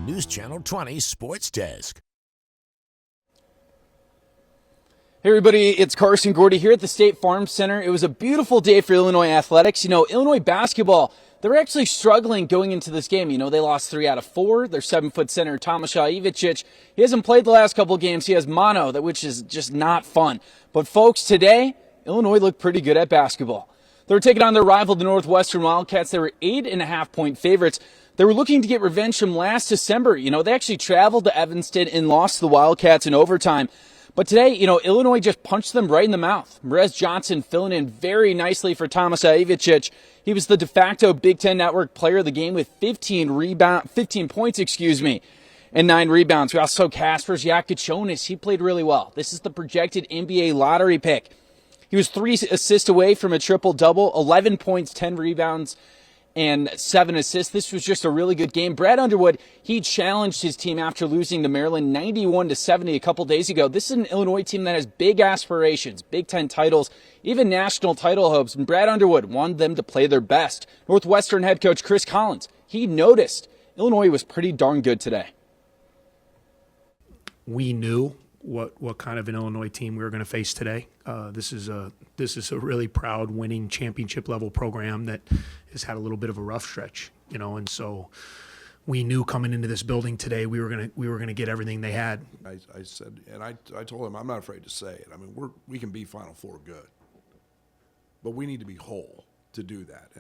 News Channel 20 Sports Desk. Hey everybody, it's Carson Gordy here at the State Farm Center. It was a beautiful day for Illinois athletics. Illinois basketball, they're actually struggling going into this game. They lost 3 out of 4. Their 7-foot center, Tomasha Ivicic, he hasn't played the last couple games. He has mono, which is just not fun. But folks, today, Illinois looked pretty good at basketball. They were taking on their rival, the Northwestern Wildcats. They were 8.5-point favorites. They were looking to get revenge from last December. They actually traveled to Evanston and lost to the Wildcats in overtime. But today, Illinois just punched them right in the mouth. Merez Johnson filling in very nicely for Tomasha Ivicic. He was the de facto Big Ten Network player of the game with 15 points, and 9 rebounds. We also saw Kaspers Yakuchonis. He played really well. This is the projected NBA lottery pick. He was 3 assists away from a triple-double, 11 points, 10 rebounds, and 7 assists. This was just a really good game. Brad Underwood, he challenged his team after losing to Maryland 91-70 a couple days ago. This is an Illinois team that has big aspirations, Big Ten titles, even national title hopes, and Brad Underwood wanted them to play their best. Northwestern head coach Chris Collins, he noticed Illinois was pretty darn good today. We knew what kind of an Illinois team we were going to face today. This is a really proud winning championship level program that has had a little bit of a rough stretch, and so we knew coming into this building today we were going to get everything they had. I said, and I told him, I'm not afraid to say it. I mean, we can be Final Four good, but we need to be whole to do that.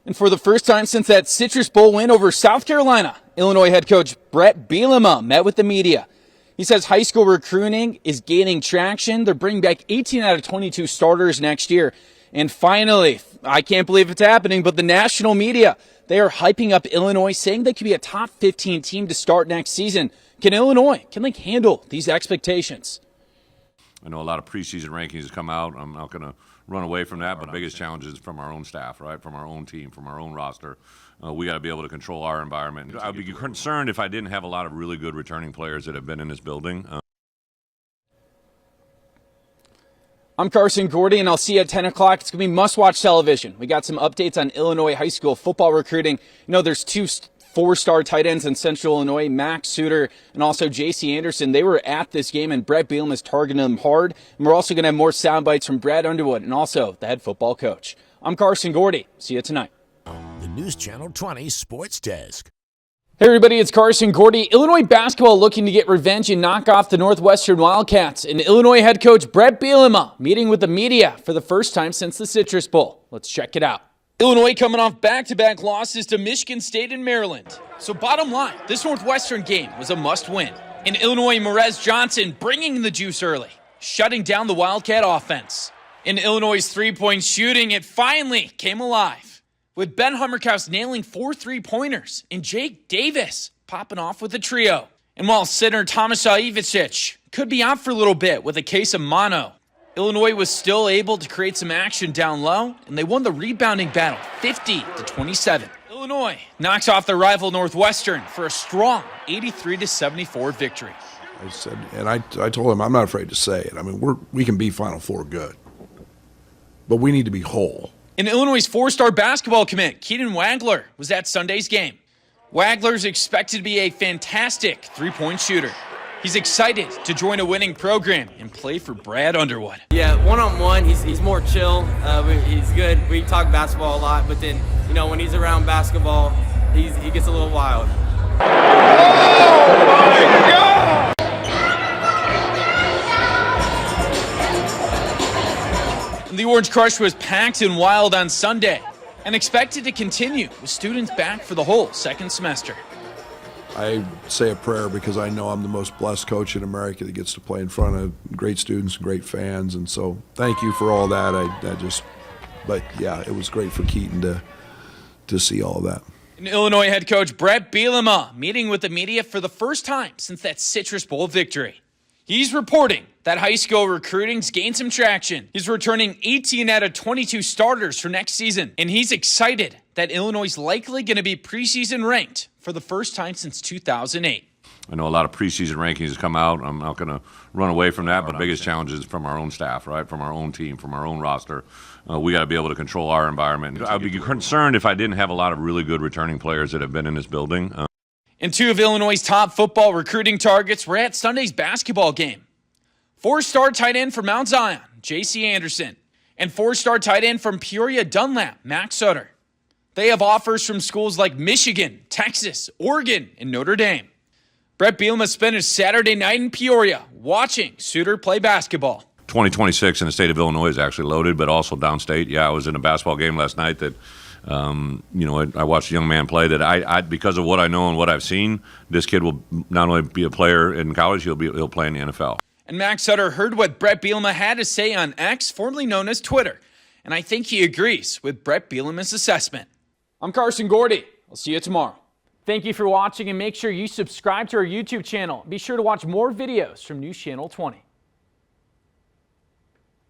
And for the first time since that Citrus Bowl win over South Carolina, Illinois head coach Brett Bielema met with the media. He says high school recruiting is gaining traction. They're bringing back 18 out of 22 starters next year. And finally, I can't believe it's happening, but the national media, they are hyping up Illinois, saying they could be a top 15 team to start next season. Can they handle these expectations? I know a lot of preseason rankings come out. I'm not going to run away from that, but the biggest challenge is from our own staff, right? From our own team, from our own roster. We got to be able to control our environment. I would be concerned if I didn't have a lot of really good returning players that have been in this building. I'm Carson Gordy, and I'll see you at 10 o'clock. It's going to be must-watch television. We got some updates on Illinois high school football recruiting. There's 2 4-star tight ends in Central Illinois, Max Suter and also J.C. Anderson. They were at this game, and Brett Bielema is targeting them hard. And we're also going to have more sound bites from Brad Underwood and also the head football coach. I'm Carson Gordy. See you tonight. The News Channel 20 Sports Desk. Hey everybody, it's Carson Gordy. Illinois basketball looking to get revenge and knock off the Northwestern Wildcats. And Illinois head coach Brett Bielema meeting with the media for the first time since the Citrus Bowl. Let's check it out. Illinois coming off back-to-back losses to Michigan State and Maryland. So bottom line, this Northwestern game was a must-win. And Illinois Merez Johnson bringing the juice early, shutting down the Wildcat offense. In Illinois' three-point shooting, it finally came alive, with Ben Hummerkaus nailing 4 3-pointers and Jake Davis popping off with a trio. And while center Tomasha Ivicic could be out for a little bit with a case of mono, Illinois was still able to create some action down low, and they won the rebounding battle 50-27. Illinois knocks off their rival Northwestern for a strong 83-74 victory. I said, and I told him, I'm not afraid to say it. I mean, we can be Final Four good, but we need to be whole. And Illinois' 4-star basketball commit, Keaton Wagler, was at Sunday's game. Wagler's expected to be a fantastic 3-point shooter. He's excited to join a winning program and play for Brad Underwood. Yeah, one-on-one, he's more chill. He's good. We talk basketball a lot, but then, when he's around basketball, he gets a little wild. Oh, my God! The Orange Crush was packed and wild on Sunday and expected to continue with students back for the whole second semester. I say a prayer because I know I'm the most blessed coach in America that gets to play in front of great students and great fans, and so thank you for all that. But yeah, it was great for Keaton to see all that. And Illinois head coach Brett Bielema meeting with the media for the first time since that Citrus Bowl victory. He's reporting that high school recruiting's gained some traction. He's returning 18 out of 22 starters for next season, and he's excited that Illinois is likely going to be preseason ranked for the first time since 2008. I know a lot of preseason rankings have come out. I'm not going to run away from that, but the biggest challenge is from our own staff, right? From our own team, from our own roster. We got to be able to control our environment. I'd be concerned if I didn't have a lot of really good returning players that have been in this building. And two of Illinois' top football recruiting targets were at Sunday's basketball game. 4-star tight end from Mount Zion, J.C. Anderson, and 4-star tight end from Peoria Dunlap, Max Sutter. They have offers from schools like Michigan, Texas, Oregon, and Notre Dame. Brett Bielema spent his Saturday night in Peoria watching Sutter play basketball. 2026 in the state of Illinois is actually loaded, but also downstate. Yeah, I was in a basketball game last night that, I watched a young man play that I because of what I know and what I've seen, this kid will not only be a player in college, he'll play in the NFL. And Max Sutter heard what Brett Bielema had to say on X, formerly known as Twitter. And I think he agrees with Brett Bielema's assessment. I'm Carson Gordy. I'll see you tomorrow. Thank you for watching, and make sure you subscribe to our YouTube channel. Be sure to watch more videos from News Channel 20.